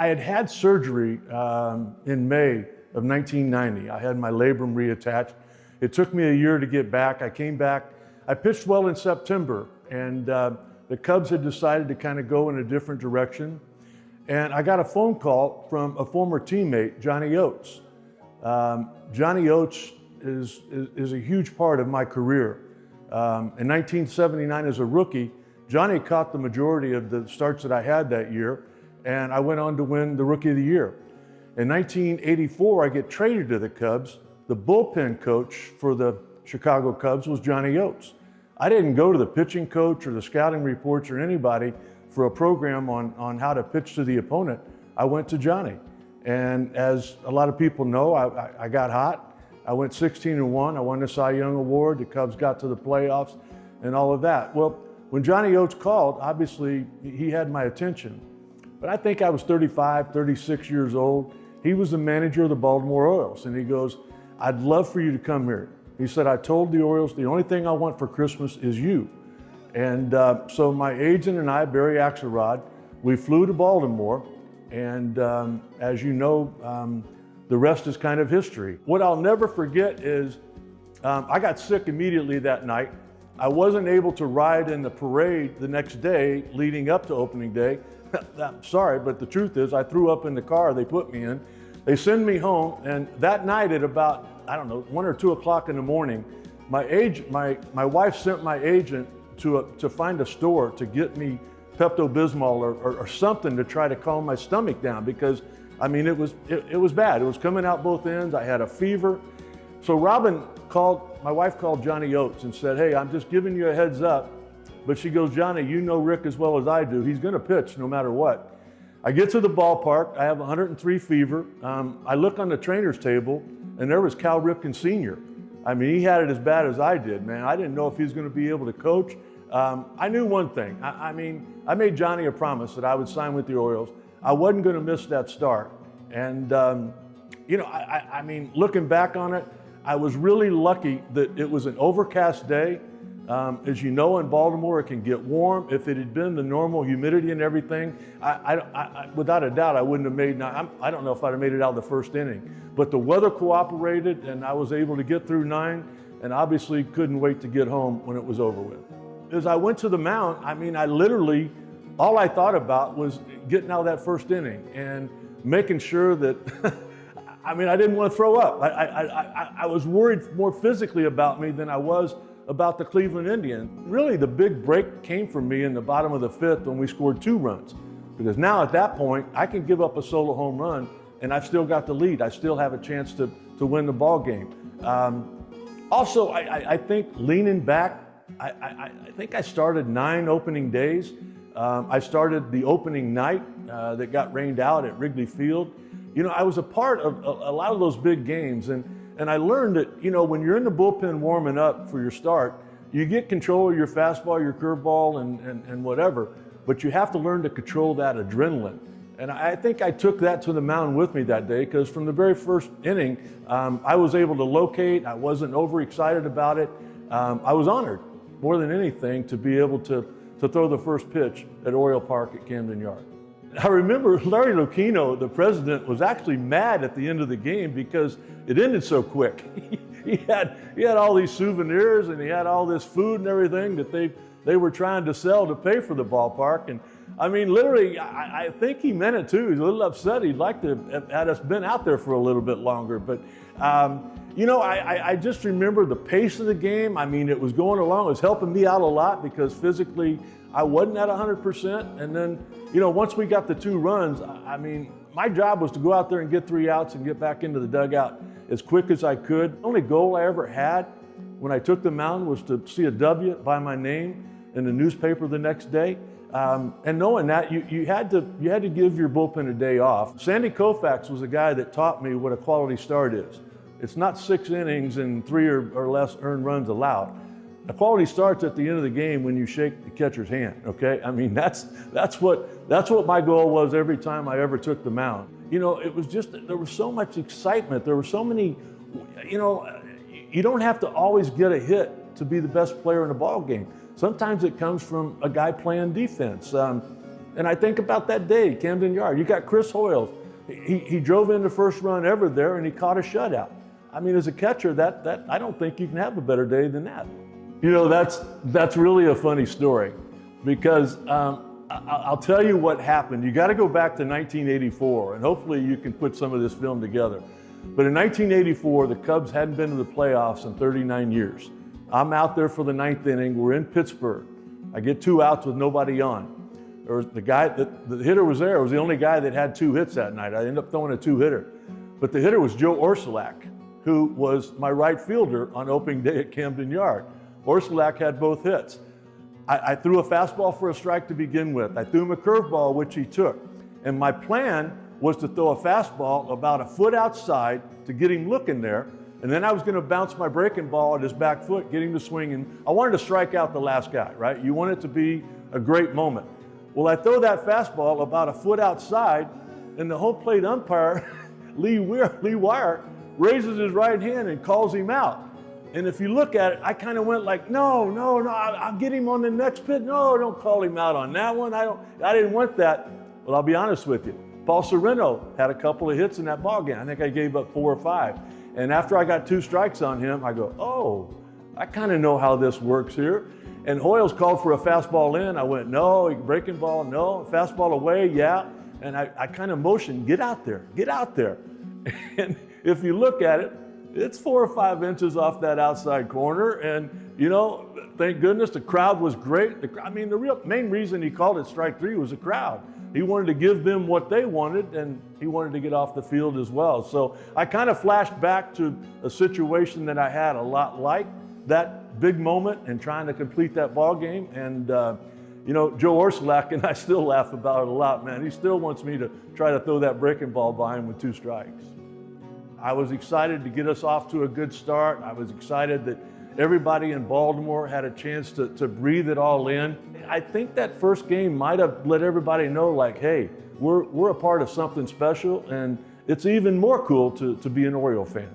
I had had surgery in May of 1990. I had my labrum reattached. It took me a year to get back. I came back. I pitched well in September, and the Cubs had decided to kind of go in a different direction. And I got a phone call from a former teammate, Johnny Oates. Johnny Oates is a huge part of my career. In 1979 as a rookie, Johnny caught the majority of the starts that I had that year, and I went on to win the Rookie of the Year. In 1984, I get traded to the Cubs. The bullpen coach for the Chicago Cubs was Johnny Oates. I didn't go to the pitching coach or the scouting reports or anybody for a program on how to pitch to the opponent. I went to Johnny. And as a lot of people know, I got hot. I went 16-1. I won the Cy Young Award. The Cubs got to the playoffs and all of that. Well, when Johnny Oates called, obviously he had my attention. But I think I was 35, 36 years old. He was the manager of the Baltimore Orioles. And he goes, "I'd love for you to come here." He said, "I told the Orioles, the only thing I want for Christmas is you." And so my agent and I, Barry Axelrod, we flew to Baltimore. And as you know, the rest is kind of history. What I'll never forget is I got sick immediately that night. I wasn't able to ride in the parade the next day leading up to opening day. I'm sorry, but the truth is I threw up in the car they put me in. They send me home, and that night at about, I don't know, 1 or 2 o'clock in the morning, my wife sent my agent to find a store to get me Pepto-Bismol or something to try to calm my stomach down, because I mean it was bad. It was coming out both ends. I had a fever. So my wife called Johnny Oates and said, "Hey, I'm just giving you a heads up." But she goes, "Johnny, you know Rick as well as I do. He's going to pitch no matter what." I get to the ballpark. I have 103 fever. I look on the trainer's table, and there was Cal Ripken Sr. I mean, he had it as bad as I did, man. I didn't know if he was going to be able to coach. I knew one thing. I made Johnny a promise that I would sign with the Orioles. I wasn't going to miss that start. And, I mean, looking back on it, I was really lucky that it was an overcast day. As you know, in Baltimore, it can get warm. If it had been the normal humidity and everything, without a doubt, I wouldn't have made, I don't know if I'd have made it out of the first inning. But the weather cooperated, and I was able to get through 9, and obviously couldn't wait to get home when it was over with. As I went to the mound, I mean, all I thought about was getting out of that first inning and making sure that, I mean, I didn't want to throw up. I was worried more physically about me than I was about the Cleveland Indians. Really, the big break came for me in the bottom of the 5th when we scored 2 runs. Because now at that point, I can give up a solo home run and I've still got the lead. I still have a chance to win the ball game. Also, I think leaning back, I think I started 9 opening days. I started the opening night that got rained out at Wrigley Field. You know, I was a part of a lot of those big games, and I learned that, you know, when you're in the bullpen warming up for your start, you get control of your fastball, your curveball, and whatever, but you have to learn to control that adrenaline. And I think I took that to the mound with me that day, because from the very first inning, I was able to locate. I wasn't overexcited about it. I was honored more than anything to be able to throw the first pitch at Oriole Park at Camden Yards. I remember Larry Lucchino, the president, was actually mad at the end of the game because it ended so quick. he had all these souvenirs, and he had all this food and everything that they were trying to sell to pay for the ballpark. And I mean, literally, I think he meant it too. He's a little upset. He'd like to have had us been out there for a little bit longer. But, you know, I just remember the pace of the game. I mean, it was going along. It was helping me out a lot because physically I wasn't at 100%. And then, you know, once we got the 2 runs, I mean, my job was to go out there and get 3 outs and get back into the dugout as quick as I could. The only goal I ever had when I took the mound was to see a W by my name in the newspaper the next day. And knowing that, you had to give your bullpen a day off. Sandy Koufax was a guy that taught me what a quality start is. It's not 6 innings and 3 or less earned runs allowed. A quality start's at the end of the game when you shake the catcher's hand, okay? I mean, that's what my goal was every time I ever took the mound. You know, it was just, there was so much excitement. There were so many, you know, you don't have to always get a hit to be the best player in a ball game. Sometimes it comes from a guy playing defense. And I think about that day, Camden Yard. You got Chris Hoyles. He drove in the first run ever there, and he caught a shutout. I mean, as a catcher, that I don't think you can have a better day than that. You know, that's really a funny story, because I'll tell you what happened. You got to go back to 1984, and hopefully you can put some of this film together. But in 1984, the Cubs hadn't been to the playoffs in 39 years. I'm out there for the ninth inning. We're in Pittsburgh. I get 2 outs with nobody on. There was the hitter was there. It was the only guy that had 2 hits that night. I ended up throwing a 2-hitter. But the hitter was Joe Orsulak, who was my right fielder on opening day at Camden Yard. Orsulak had both hits. I threw a fastball for a strike to begin with. I threw him a curveball, which he took. And my plan was to throw a fastball about a foot outside to get him looking there. And then I was going to bounce my breaking ball at his back foot, get him to swing. And I wanted to strike out the last guy, right? You want it to be a great moment. Well, I throw that fastball about a foot outside, and the home plate umpire, Lee Wire, raises his right hand and calls him out. And if you look at it, I kind of went like, no, I'll get him on the next pitch. No, don't call him out on that one. I didn't want that. Well, I'll be honest with you. Paul Sereno had a couple of hits in that ball game. I think I gave up 4 or 5. And after I got 2 strikes on him, I go, oh, I kind of know how this works here. And Hoyles called for a fastball in. I went, no. Breaking ball, no. Fastball away, yeah. And I kind of motioned, get out there, get out there. And if you look at it, it's 4 or 5 inches off that outside corner. And, you know, thank goodness the crowd was great. The real main reason he called it strike 3 was the crowd. He wanted to give them what they wanted, and he wanted to get off the field as well. So I kind of flashed back to a situation that I had a lot like that big moment and trying to complete that ball game. And, you know, Joe Orsulak and I still laugh about it a lot, man. He still wants me to try to throw that breaking ball by him with 2 strikes. I was excited to get us off to a good start. I was excited that everybody in Baltimore had a chance to breathe it all in. I think that first game might have let everybody know, like, hey, we're a part of something special, and it's even more cool to be an Oriole fan.